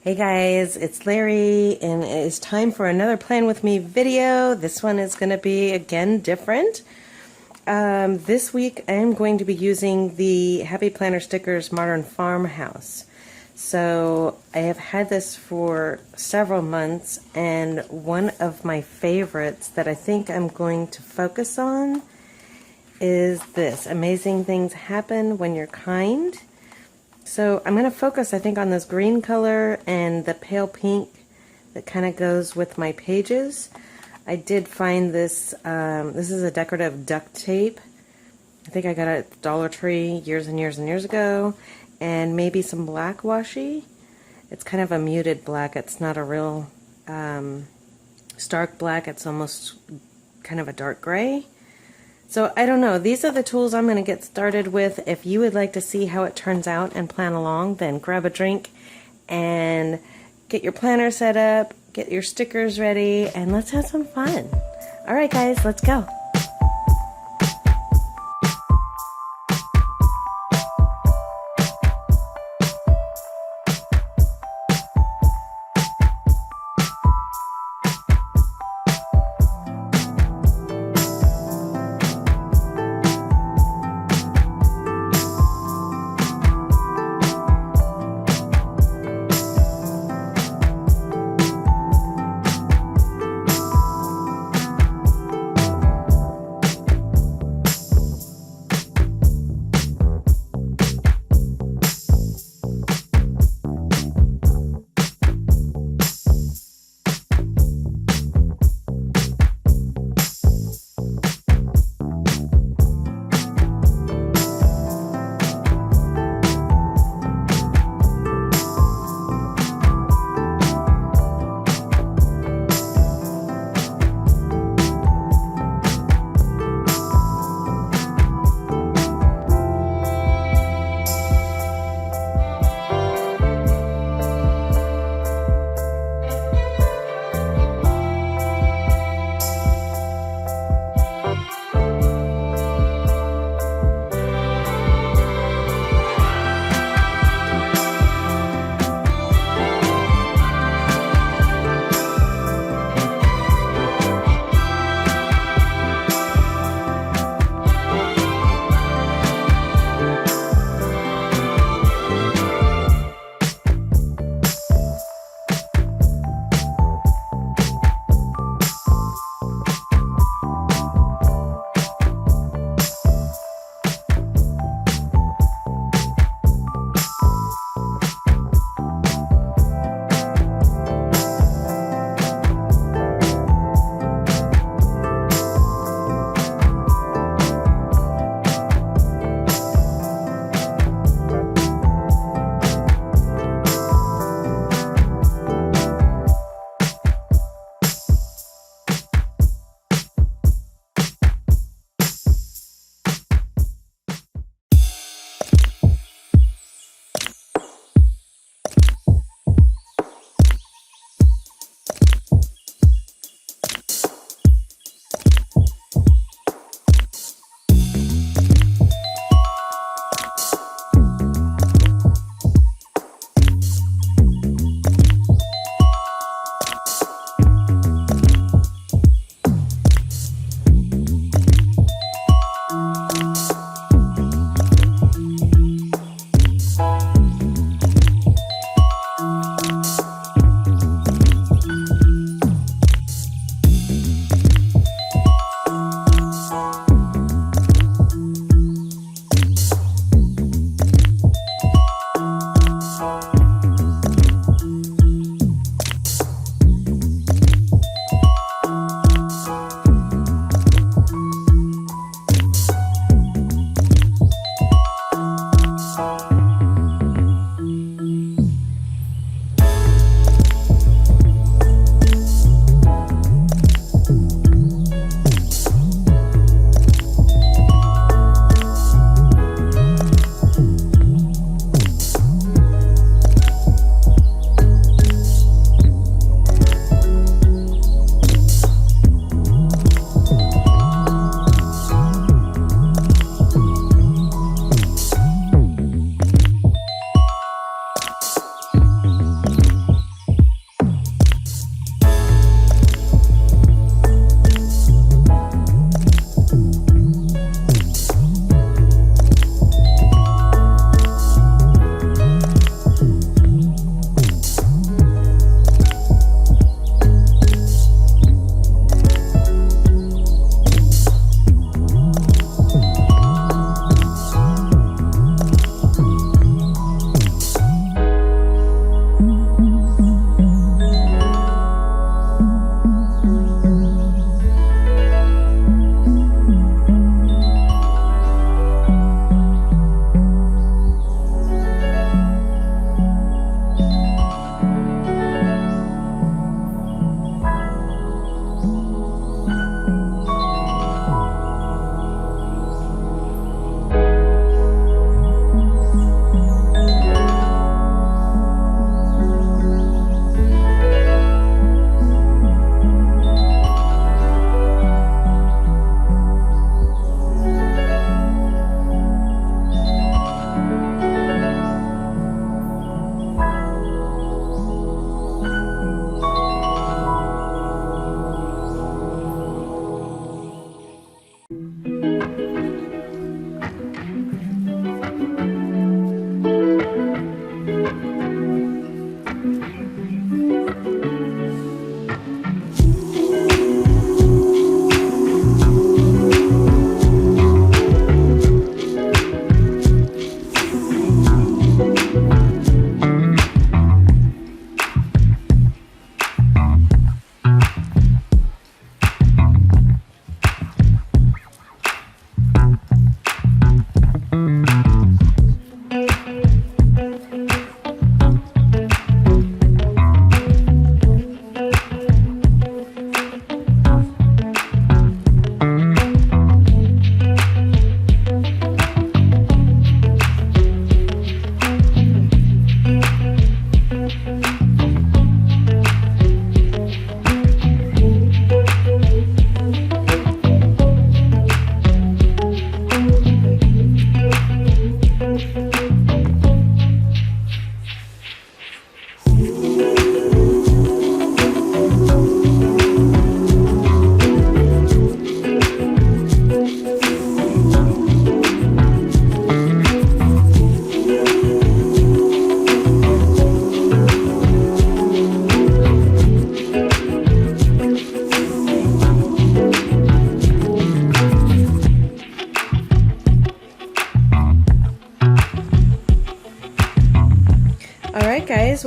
Hey guys, it's Larry, and it is time for another Plan With Me video. This one is going to be, again, different. This week I am going to be using the Happy Planner Stickers Modern Farmhouse. So I have had this for several months, and one of my favorites that I think I'm going to focus on is this. Amazing things happen when you're kind. So I'm going to focus, I think, on this green color and the pale pink that kind of goes with my pages. I did find this, this is a decorative duct tape. I think I got it at Dollar Tree years and years and years ago. And maybe some black washi. It's kind of a muted black. It's not a real stark black. It's almost kind of a dark gray. So I don't know, these are the tools I'm going to get started with. If you would like to see how it turns out and plan along, then grab a drink and get your planner set up, get your stickers ready, and let's have some fun. Alright guys, let's go.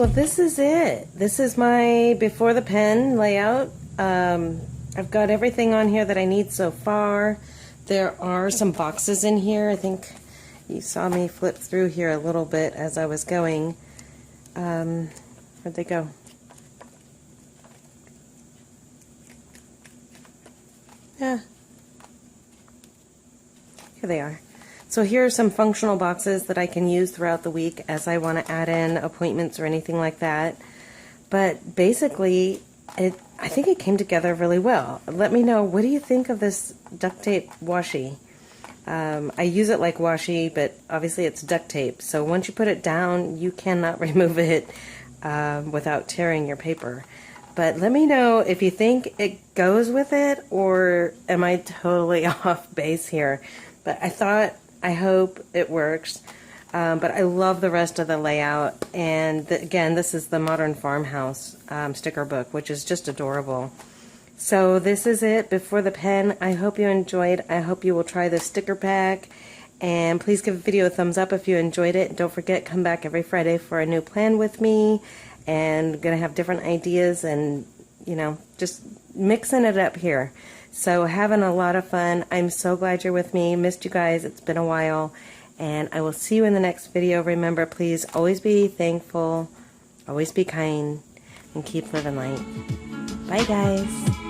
well, this is it. This is my before the pen layout. I've got everything on here that I need so far. There are some boxes in here. I think you saw me flip through here a little bit as I was going. Where'd they go? Yeah. Here they are. So here are some functional boxes that I can use throughout the week as I want to add in appointments or anything like that. But basically, I think it came together really well. Let me know, what do you think of this duct tape washi? I use it like washi, but obviously it's duct tape. So once you put it down, you cannot remove it without tearing your paper. But let me know if you think it goes with it, or am I totally off base here? But I hope it works. But I love the rest of the layout. And again, this is the Modern Farmhouse sticker book, which is just adorable. So this is it before the pen. I hope you enjoyed. I hope you will try this sticker pack. And please give the video a thumbs up if you enjoyed it. Don't forget, come back every Friday for a new plan with me. And I'm going to have different ideas and, you know, just mixing it up here. So having a lot of fun. I'm so glad you're with me. Missed you guys. It's been a while. And I will see you in the next video. Remember, please always be thankful, always be kind, and keep living light. Bye, guys.